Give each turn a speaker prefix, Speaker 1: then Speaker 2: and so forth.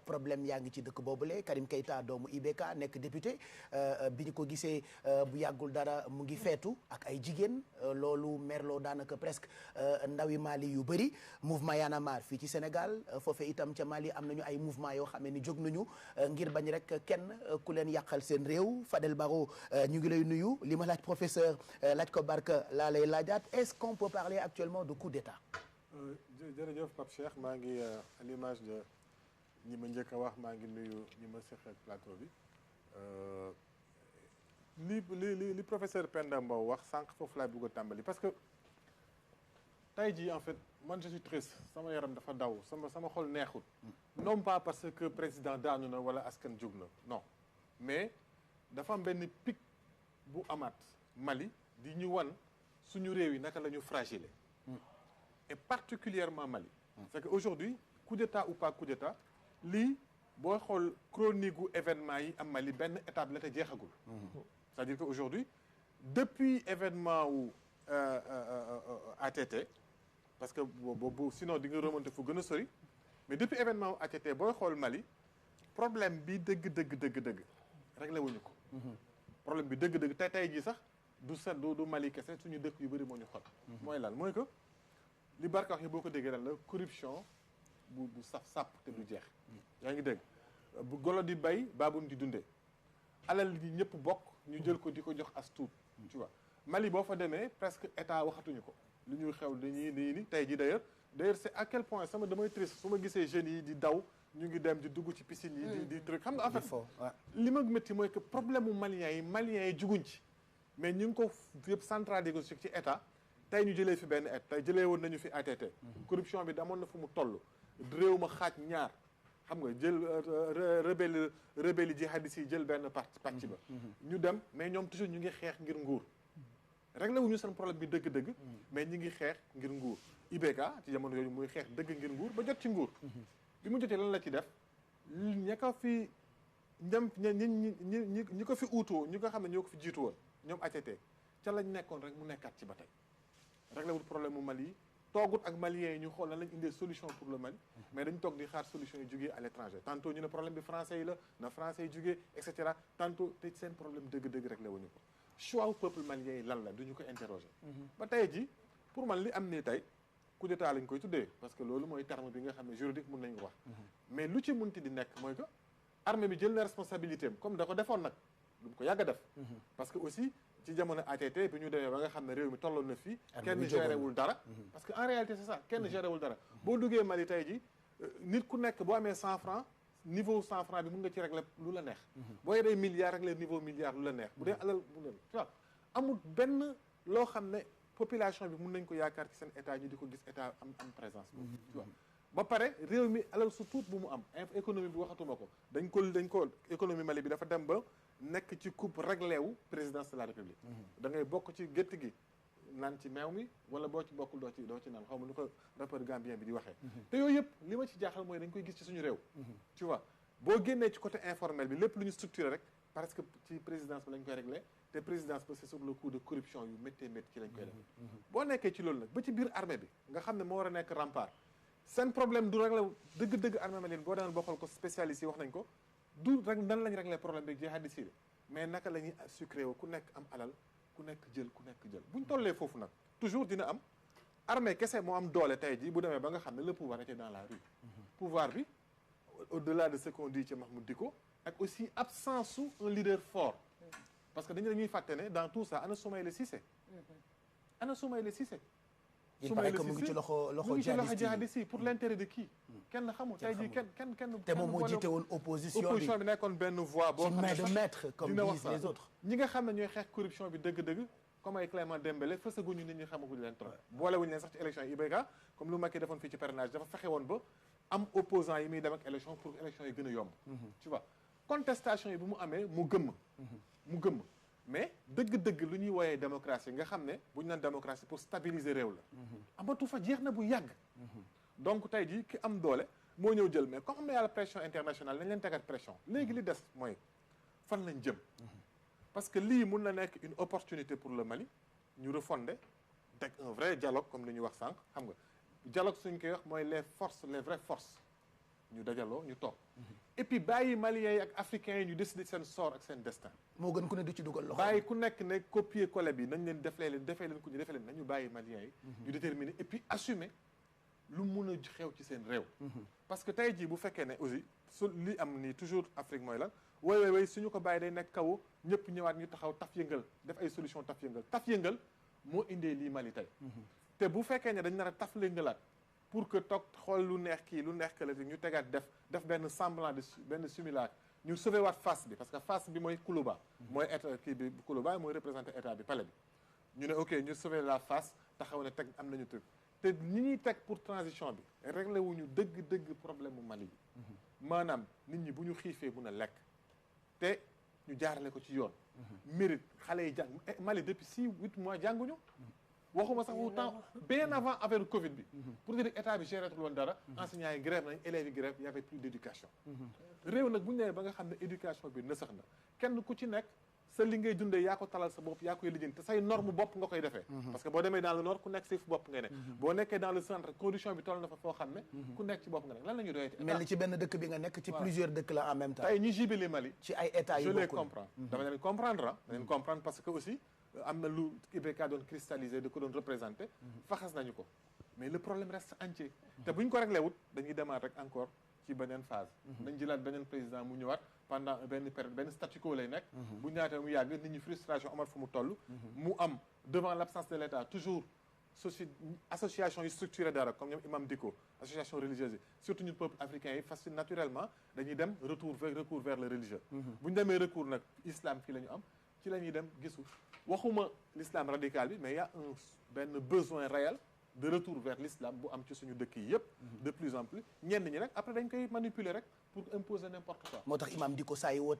Speaker 1: problème yaa ngi ci dëkk boobule Karim Keita doomu IBK nekk député bi ñu ko gisee bu yàggul dara mu ngi feetu ak ay jigéen loolu merloo daanaka presque ndawi Mali yu bëri mouvement Y'en a marre fii ci Sénégal foofee itam ca Mali am nañu ay mouvement yoo xam ne ni jóg nañu ngir bañ rek kenn ku leen yàqal seen réew. Fadel Barro ñu ngi lay nuyu li ma laaj professeur laaj ko Barka laa lay laajaat est-ce qu'on peut parler actuellement de coup d'état?
Speaker 2: jërëjëf Pape Cheikh maa ngi à l'image de ñi ma njëkk a wax maa ngi nuyu ñi ma seq ak plateau bi li professeur Penda Mbow wax sànq foofu laay bëgg a tàmbali parce que tey jii en fait man je suis triste sama yaram dafa daw sama xol neexut non pas parce que président daanu na wala askan jug na non mais dafa am benn pic bu amaat Mali di ñu wan suñu réew yi naka la ñu fragile et particulièrement Mali c'est que aujourd'hui coup d'état ou pas coup d'état lii boo xool chronique gu événement yi am Mali benn étape la te jeexagul c'est-à-dire que aujourd'hui depuis événement wu ATT parce que boobu sinon di nga remonter fu gën a sori mais depuis événement wu ATT booy xool Mali problème bi dëgg réglé wuñu ko problème bi dëgg tey jii sax du Mali kese suñu dëkk yu bëri moo ñu xol mooy lan mooy que li Barka wax yi boo ko déggee lan la corruption bu saf sàpp te du jeex yaa ngi dégg bu golo di bay baabun di dundee alal yi ñëpp bokk ñu jël ko di ko jox as tuut tu vois Mali boo fa demee presque état waxatuñu ko lu ñuy xew dañuy ni tey ji d'ailleurs c'est à quel point damay triste su ma gisee jeunes yi di daw ñu ngi dem di dugg ci piscine yi di truc xam nga en fait li ma métti mooy que problème mu maliens yi juguñ ci mais ñu ngi ko yëpp centralisé ci état tey ñu jëlee fi benn tey jëlee woon nañu fi ATT corruption bi damoon na fu mu toll réew ma xaaj ñaar xam nga jël rebelle jihadistes yi jël benn pàcc ba ñu dem mais ñoom toujours ñu ngi xeex ngir nguur réglé wuñu seen problème bi dëgg mais ñi ngi xeex ngir nguur IBK ci jamono yooyu muy xeex dëgg ngir nguur ba jot ci nguur bi mu jotee lan la ci def ña ko fi ñi ko fi uutoo ñi ko xam ne ñoo ko fi jiitu woon ñoom ATT ca lañ nekkoon rek mu nekkaat ci ba tey réglé wul problème mu Mali toogut ak maliens yi ñu xool lan lañ indee solution pour le Mali mais dañ toog di xaar solution yi jógee à l'étranger tantôt ñu ne problème bi français yi la na français yi jógee et cetera tantôt te seen problème dëgg réglé wuñu ko choix peuple malien yi lan la duñu ko interroger ba tey ji pour man li am nii tey coup d'état lañ koy tuddee parce que loolu mooy terme bi nga xam ne juridique mun nañ ko wax mais lu ci munti di nekk mooy que armée bi jël na responsabilité am comme da ko defoon nag lu mu ko yàgg a def parce que aussi ci jamono ATT bi ñu demee ba nga xam ne réew mi tolloon na fii kenn géré wul dara parce que en réalité c'est ça kenn géré wul dara boo duggee Mali tey ji nit ku nekk boo amee 100 francs niveau 100 francs bi mun nga ci régler lu la neex boo yoree milliard régler niveau milliard lu la neex bu dee alal bu la tu vois amul benn loo xam ne population bi mun nañ ko yaakaar ci seen état ñu di ko gis état am présence boobu tu vois ba pare réew mi alal su tuut bu mu am économie bi waxatuma ko dañ ko économie Mali bi dafa dem ba nekk ci coupe réglé wu présidence de la république da ngay bokk ci gétt gi naan ci meew mi wala boo ci bokkul doo ci naan xaw ma nu ko rappeur gambien bi di waxee te yooyu yëpp li ma ci jaaxal mooy dañ koy gis ci suñu réew tu vois boo génnee ci côté informel bi lépp lu ñu structuré rek parce que ci présidence bi lañ koy réglé te présidence ba c'est sur le coup de corruption yu méttee ci lañ koy def boo nekkee ci loolu nag ba ci biir armée bi nga xam ne moo war a nekk rempart seen problème du réglé dëgg armée malienne boo demoon boo xool ko spécialistes yi wax nañ ko du rek nan lañ réglé problème bi jihadistes yi mais naka la ñuy sucré woo ku nekk am alal ku nekk jël buñ tollee foofu nag toujours dina am armée kese moo am doole tey jii bu demee ba nga xam ne le pouvoir était dans la rue pouvoir bi au-delà de ce qu'on dit ci Mahmoud Dicko ak aussi absence su un leader fort parce que dañuy fàtte ne dans tout ça ana Soumaïla Cissé
Speaker 1: il paraît que mu ngi ci loxo
Speaker 2: jihadistes yi pour l'intérêt de qui kenn xamul tey jii kenn
Speaker 1: te moom moo jiite woon opposition
Speaker 2: bi nekkoon benn voix boo xam ne
Speaker 1: de maître comme disent les autres
Speaker 2: ñi nga xam ne ñooy xeex corruption bi dëgg comme ay Clément Dembélé fësaguñu nit ñi xamaguñu leen trop boolewuñu leen sax ci élection yi IBK comme lu Macky defoon fii ci parrainage dafa fexe woon ba am opposant yi muy dem ak élection pour élection yi gën a yomb tu vois contestation yi bu mu amee mu gëmm mais dëgg lu ñuy wooyee démocratie nga xam ne bu ñu naan démocratie pour stabiliser réew la amatu fa jeex na bu yàgg donc tey jii ki am doole moo ñëw jël mais comme am na yàlla pression internationale nañ leen tegaat pression léegi li des mooy fan lañ jëm parce que lii mun na nekk une opportunité pour le Mali ñu refonder teg un vrai dialogue comme li ñuy wax sànq xam nga dialogue suñ koy wax mooy les vraies forces ñu dajaloo ñu toog et puis bàyyi maliens yi ak africains yi ñu décider seen sort ak seen destin
Speaker 1: moo gën ku ne du ci dugal loxo
Speaker 2: bàyyi ku nekk ne copier coller bi nañ leen defee leen ku ñu defee leen nañu bàyyi maliens yi ñu déterminer et puis assumer lu mun a xew ci seen réew parce que tey jii bu fekkee ne aussi su li am nii toujours Afrique mooy lan way suñu ko bàyyi day nekk kaw ñëpp ñëwaat ñu taxaw taf yëngal def ay solution taf yëngal moo indee lii Mali tey te bu fekkee ne dañ nar a taf yëngalaat pour que toog xool lu neex kii lu neex kële ñu tegaat def benn semblant de benn simulacre ñu sauver waat face bi parce que face bi mooy Koulouba mooy état kii bi Koulouba mooy représenté état bi palais bi ñu ne ok ñu sauver la face taxaw ne teg am nañu truc te ñi ñuy teg pour transition bi réglé wuñu dëgg problème mu Mali bi maanaam nit ñi bu ñu xiifee mun a lekk te ñu jaarale ko ci yoon mérite xale yi jàng Mali depuis 6-8 mois jànguñu waxuma sax wu temps bien avant affaire Covid bi pour dire état bi géretul woon dara enseignants yi grève nañ élèves yi grève y avait plus d'éducation réew nag bu ñu nee ba nga xam ne éducation bi nësax na kenn ku ci nekk sa li ngay dundee yaa ko talal sa bopp yaa koy lijjanti te say norme bopp nga koy defee parce que boo demee dans le nord ku nekk si bopp ngay ne boo nekkee dans le centre condition bi toll na fa foo xam ne ku nekk ci bopp nga nekk lan la ñuy doyee
Speaker 1: mel ni ci benn dëkk bi nga nekk ci plusieurs dëkk la en même temps
Speaker 2: tey ñi jibali Mali
Speaker 1: ci ay états yu
Speaker 2: je les
Speaker 1: bokkul
Speaker 2: comprends dama leen comprendre da leen comprendre parce que aussi am na lu IBK doon cristallisé da ko doon représenté faxas nañu ko mais le problème reste entier te bu ñu ko réglé wut dañuy demaat rek encore ci beneen phase nañ jëlaat beneen président mu ñëwaat pendant benn période benn statu quo lay nekk bu ñaatee mu yàgg nit ñi frustration amar fu mu toll mu am devant l'absence de l'État toujours association yi structuré dara comme ñoom imam Dicko association religieuse yi surtout ñun peuple africain yi facile naturellement dañuy dem recours vers le religieux bu ñu demee recours nag islam fii la ñu am ci la ñuy dem gisu waxuma l'islam radical bi mais y a benn besoin réel de retour vers l'islam bu am ci suñu dëkk yi yëpp de plus en plus ñenn ñi nag après dañ koy manipuler rek pour imposer n'importe quoi
Speaker 1: moo tax imam Dicko saa yi woote